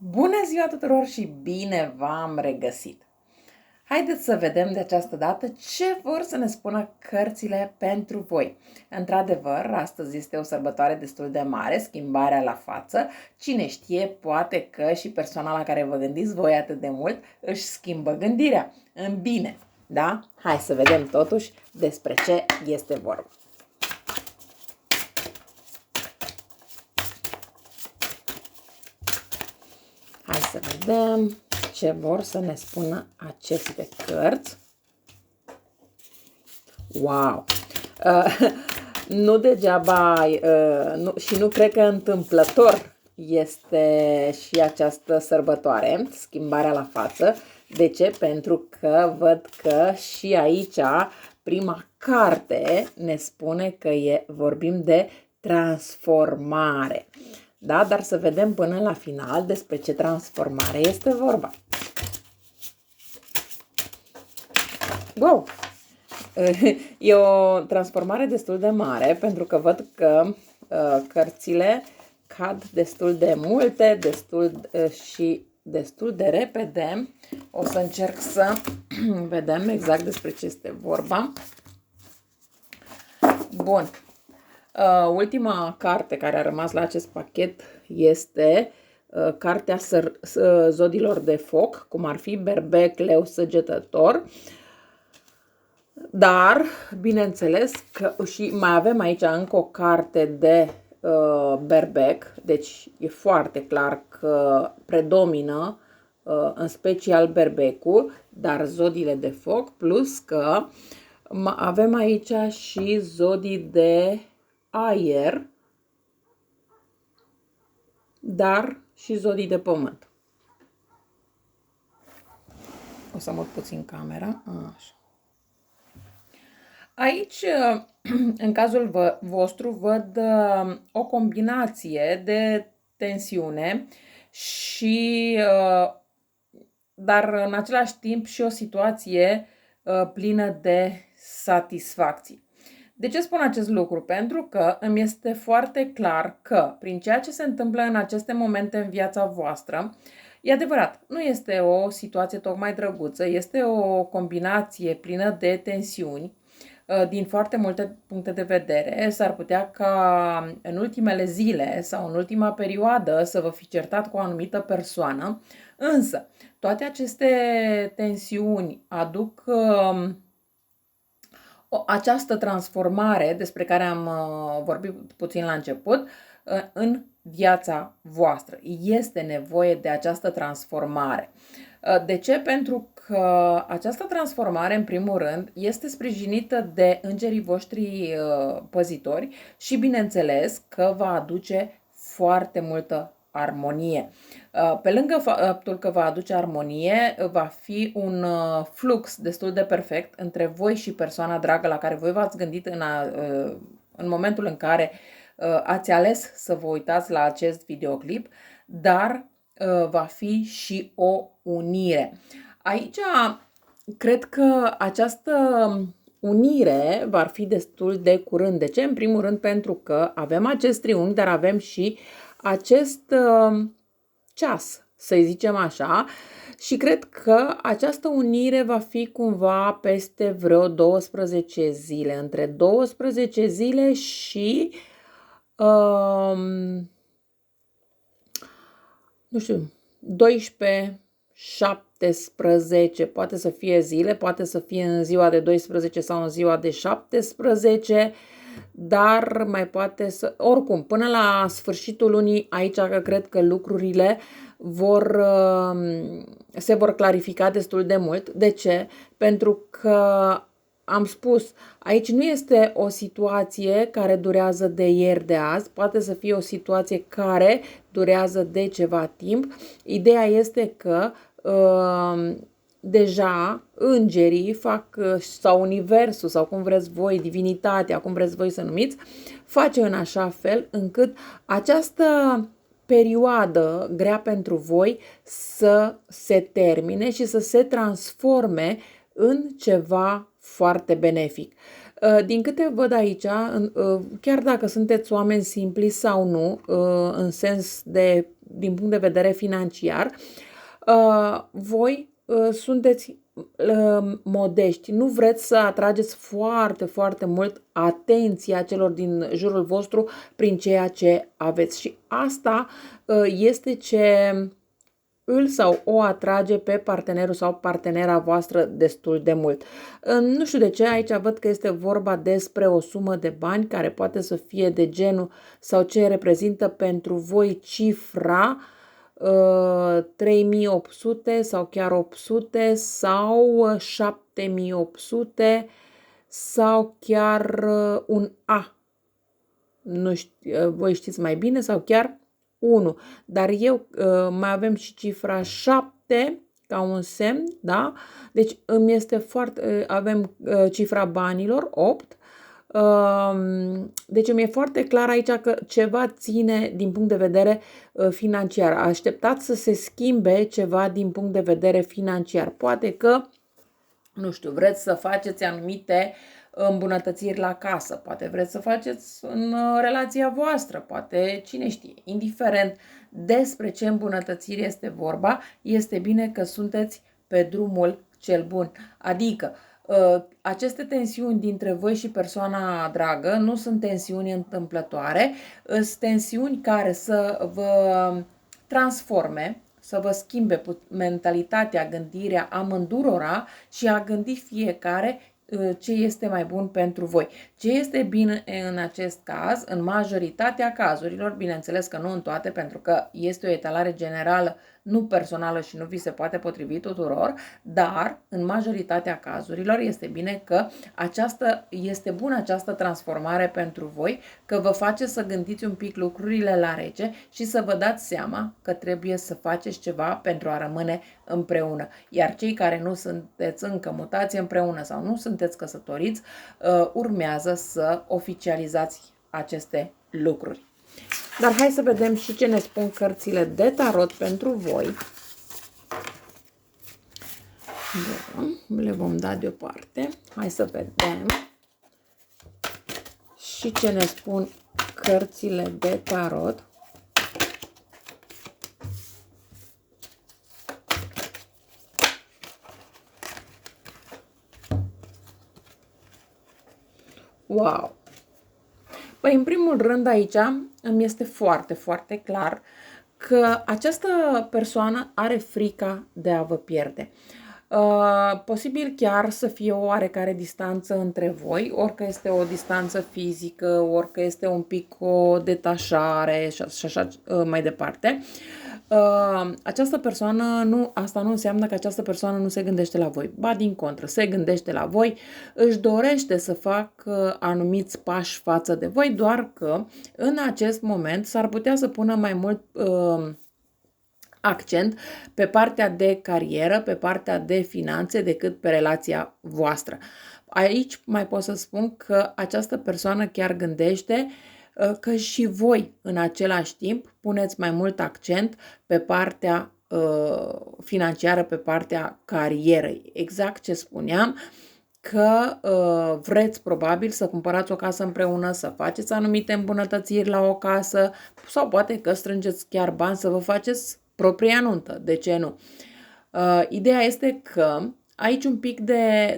Bună ziua tuturor și bine v-am regăsit! Haideți să vedem de această dată ce vor să ne spună cărțile pentru voi. Într-adevăr, astăzi este o sărbătoare destul de mare, schimbarea la față. Cine știe, poate că și persoana la care vă gândiți voi atât de mult își schimbă gândirea în bine. Da? Hai să vedem totuși despre ce este vorba. Hai să vedem ce vor să ne spună aceste cărți. Wow! Nu degeaba și nu cred că întâmplător este și această sărbătoare, schimbarea la față. De ce? Pentru că văd că și aici prima carte ne spune că vorbim de transformare. Da? Dar să vedem până la final despre ce transformare este vorba. Wow! E o transformare destul de mare, pentru că văd că cărțile cad destul de multe, și destul de repede. O să încerc să vedem exact despre ce este vorba. Bun. Ultima carte care a rămas la acest pachet este cartea zodilor de foc, cum ar fi berbec, leu, săgetător. Dar, bineînțeles, că și mai avem aici încă o carte de berbec, deci e foarte clar că predomină în special berbecul, dar zodiile de foc, plus că avem aici și zodii de aer, dar și zodii de pământ. O să mut puțin camera. Așa. Aici, în cazul vostru, văd o combinație de tensiune și, dar în același timp și o situație plină de satisfacție. De ce spun acest lucru? Pentru că îmi este foarte clar că prin ceea ce se întâmplă în aceste momente în viața voastră, e adevărat, nu este o situație tocmai drăguță, este o combinație plină de tensiuni din foarte multe puncte de vedere. S-ar putea ca în ultimele zile sau în ultima perioadă să vă fi certat cu o anumită persoană, însă toate aceste tensiuni aduc această transformare despre care am vorbit puțin la început în viața voastră. Este nevoie de această transformare. De ce? Pentru că această transformare, în primul rând, este sprijinită de îngerii voștri păzitori și, bineînțeles, că va aduce foarte multă armonie. Pe lângă faptul că va aduce armonie, va fi un flux destul de perfect între voi și persoana dragă la care voi v-ați gândit în momentul în care ați ales să vă uitați la acest videoclip, dar va fi și o unire. Aici cred că această unire va fi destul de curând. De ce? În primul rând pentru că avem acest triunghi, dar avem și acest ceas, să-i zicem așa, și cred că această unire va fi cumva peste vreo 12 zile, între 12 zile și nu știu, 12, 17, poate să fie zile, poate să fie în ziua de 12 sau în ziua de 17, dar mai poate să... Oricum, până la sfârșitul lunii, aici cred că lucrurile se vor clarifica destul de mult. De ce? Pentru că am spus, aici nu este o situație care durează de ieri, de azi, poate să fie o situație care durează de ceva timp. Ideea este că deja îngerii fac, sau universul, sau cum vreți voi, divinitatea, cum vreți voi să numiți, face în așa fel încât această perioadă grea pentru voi să se termine și să se transforme în ceva foarte benefic. Din câte văd aici, chiar dacă sunteți oameni simpli sau nu, în sens de, din punct de vedere financiar, voi sunteți modești, nu vreți să atrageți foarte, foarte mult atenția celor din jurul vostru prin ceea ce aveți. Și asta este ce îl sau o atrage pe partenerul sau partenera voastră destul de mult. Nu știu de ce, aici văd că este vorba despre o sumă de bani care poate să fie de genul sau ce reprezintă pentru voi cifra 3800 sau chiar 800 sau 7800 sau chiar un A. Nu știu, voi știți mai bine, sau chiar 1. Dar eu mai avem și cifra 7 ca un semn, da? Deci îmi este foarte, avem cifra banilor, 8. Deci îmi e foarte clar aici că ceva ține din punct de vedere financiar. Așteptați să se schimbe ceva din punct de vedere financiar. Poate că, nu știu, vreți să faceți anumite îmbunătățiri la casă, poate vreți să faceți în relația voastră, poate cine știe. Indiferent despre ce îmbunătățiri este vorba, este bine că sunteți pe drumul cel bun. Adică, aceste tensiuni dintre voi și persoana dragă nu sunt tensiuni întâmplătoare, sunt tensiuni care să vă transforme, să vă schimbe mentalitatea, gândirea amândurora și a gândi fiecare ce este mai bun pentru voi. Ce este bine în acest caz, în majoritatea cazurilor, bineînțeles că nu în toate, pentru că este o etalare generală, nu personală și nu vi se poate potrivi tuturor, dar în majoritatea cazurilor este bine că este bună această transformare pentru voi, că vă face să gândiți un pic lucrurile la rece și să vă dați seama că trebuie să faceți ceva pentru a rămâne împreună. Iar cei care nu sunteți încă mutați împreună sau nu sunteți căsătoriți, urmează să oficializați aceste lucruri. Dar hai să vedem și ce ne spun cărțile de tarot pentru voi. Bun, le vom da deoparte. Hai să vedem și ce ne spun cărțile de tarot. Wow! Păi, în primul rând, aici îmi este foarte, foarte clar că această persoană are frica de a vă pierde. Posibil chiar să fie o oarecare distanță între voi, orică este o distanță fizică, orică este un pic o detașare și așa mai departe. Această persoană, asta nu înseamnă că această persoană nu se gândește la voi. Ba din contră, se gândește la voi, își dorește să facă anumiți pași față de voi, doar că în acest moment s-ar putea să pună mai mult accent pe partea de carieră, pe partea de finanțe, decât pe relația voastră. Aici mai pot să spun că această persoană chiar gândește că și voi în același timp puneți mai mult accent pe partea financiară, pe partea carierei. Exact ce spuneam, că vreți probabil să cumpărați o casă împreună, să faceți anumite îmbunătățiri la o casă sau poate că strângeți chiar bani să vă faceți propria nuntă. De ce nu? Ideea este că aici un pic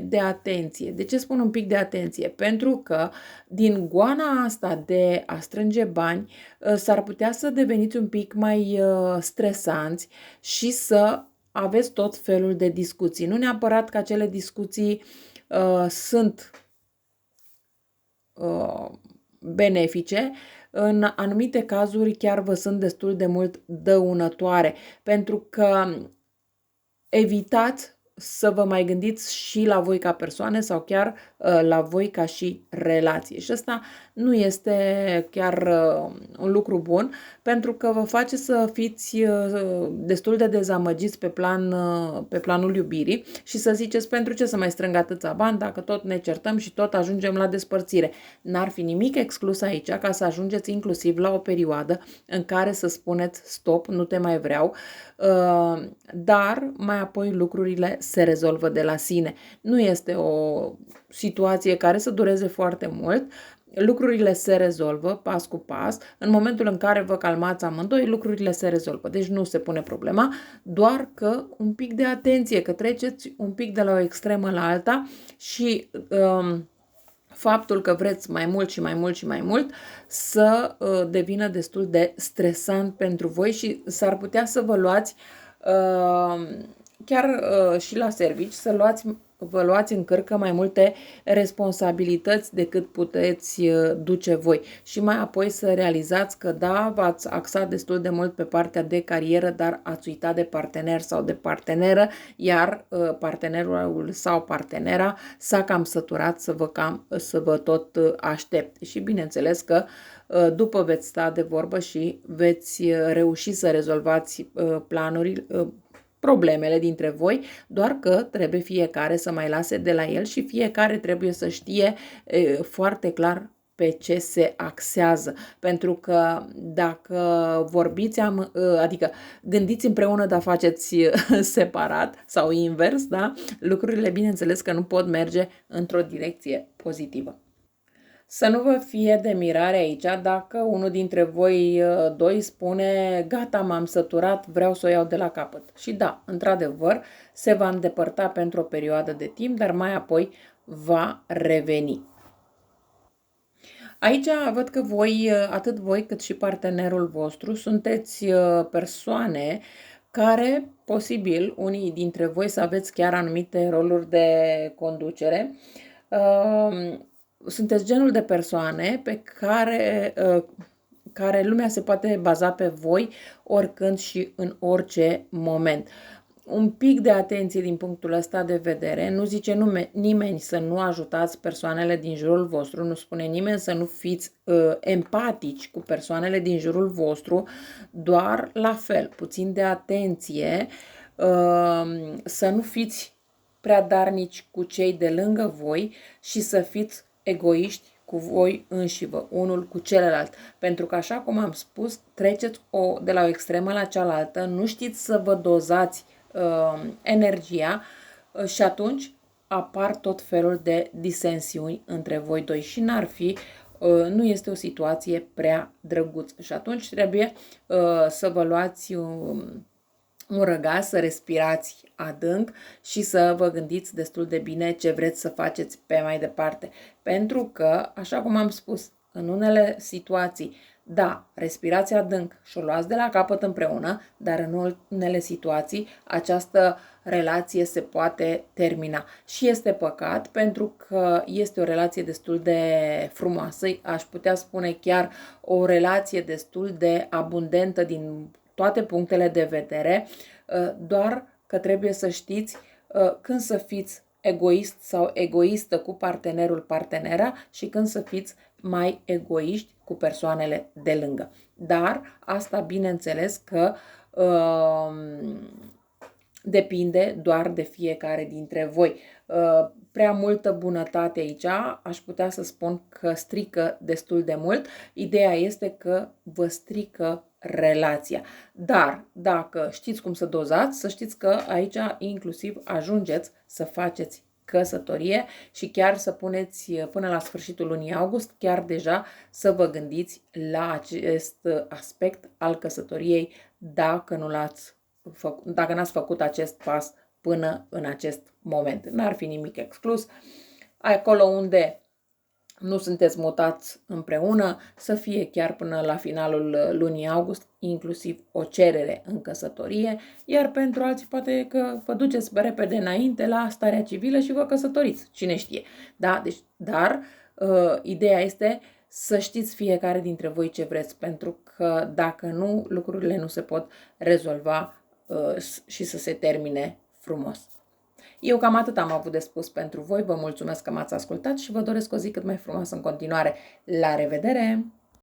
de atenție. De ce spun un pic de atenție? Pentru că din goana asta de a strânge bani s-ar putea să deveniți un pic mai stresanți și să aveți tot felul de discuții. Nu neapărat că acele discuții sunt benefice, în anumite cazuri chiar vă sunt destul de mult dăunătoare, pentru că evitați să vă mai gândiți și la voi ca persoane sau chiar la voi ca și relație. Și ăsta nu este chiar un lucru bun, pentru că vă face să fiți destul de dezamăgiți pe planul iubirii și să ziceți pentru ce să mai strâng atâția bani dacă tot ne certăm și tot ajungem la despărțire. N-ar fi nimic exclus aici ca să ajungeți inclusiv la o perioadă în care să spuneți stop, nu te mai vreau, dar mai apoi lucrurile se rezolvă de la sine. Nu este o situație care să dureze foarte mult. Lucrurile se rezolvă pas cu pas. În momentul în care vă calmați amândoi, lucrurile se rezolvă. Deci nu se pune problema, doar că un pic de atenție, că treceți un pic de la o extremă la alta și faptul că vreți mai mult și mai mult și mai mult să devină destul de stresant pentru voi și s-ar putea să vă luați chiar și la servici, vă luați în cărcă mai multe responsabilități decât puteți duce voi și mai apoi să realizați că da, v-ați axat destul de mult pe partea de carieră, dar ați uitat de partener sau de parteneră, iar partenerul sau partenera s-a cam săturat să vă tot aștepte. Și bineînțeles că după veți sta de vorbă și veți reuși să rezolvați problemele dintre voi, doar că trebuie fiecare să mai lase de la el și fiecare trebuie să știe foarte clar pe ce se axează. Pentru că dacă vorbiți, adică gândiți împreună, dar faceți separat sau invers, da? Lucrurile, bineînțeles că nu pot merge într-o direcție pozitivă. Să nu vă fie de mirare aici dacă unul dintre voi doi spune gata, m-am săturat, vreau să o iau de la capăt. Și da, într-adevăr, se va îndepărta pentru o perioadă de timp, dar mai apoi va reveni. Aici văd că voi, atât voi cât și partenerul vostru, sunteți persoane care, posibil, unii dintre voi să aveți chiar anumite roluri de conducere, sunteți genul de persoane pe care lumea se poate baza pe voi oricând și în orice moment. Un pic de atenție din punctul ăsta de vedere, nu zice nimeni să nu ajutați persoanele din jurul vostru, nu spune nimeni să nu fiți empatici cu persoanele din jurul vostru, doar la fel, puțin de atenție, să nu fiți prea darnici cu cei de lângă voi și să fiți egoiști cu voi înșivă, unul cu celălalt. Pentru că, așa cum am spus, treceți de la o extremă la cealaltă, nu știți să vă dozați energia și atunci apar tot felul de disensiuni între voi doi și nu este o situație prea drăguță. Și atunci trebuie să vă luați un răgaz, să respirați adânc și să vă gândiți destul de bine ce vreți să faceți pe mai departe. Pentru că, așa cum am spus, în unele situații, da, respirați adânc și o luați de la capăt împreună, dar în unele situații această relație se poate termina. Și este păcat pentru că este o relație destul de frumoasă, aș putea spune chiar o relație destul de abundentă din toate punctele de vedere, doar că trebuie să știți când să fiți egoist sau egoistă cu partenera și când să fiți mai egoiști cu persoanele de lângă. Dar asta bineînțeles că depinde doar de fiecare dintre voi. Prea multă bunătate aici, aș putea să spun că strică destul de mult. Ideea este că vă strică relația. Dar dacă știți cum să dozați, să știți că aici inclusiv ajungeți să faceți căsătorie și chiar să puneți până la sfârșitul lunii august, chiar deja să vă gândiți la acest aspect al căsătoriei dacă n-ați făcut acest pas până în acest moment. N-ar fi nimic exclus. Acolo unde nu sunteți mutați împreună, să fie chiar până la finalul lunii august, inclusiv o cerere în căsătorie, iar pentru alții poate că vă duceți repede înainte la starea civilă și vă căsătoriți, cine știe. Da? Dar ideea este să știți fiecare dintre voi ce vreți, pentru că dacă nu, lucrurile nu se pot rezolva și să se termine frumos. Eu cam atât am avut de spus pentru voi, vă mulțumesc că m-ați ascultat și vă doresc o zi cât mai frumoasă în continuare. La revedere!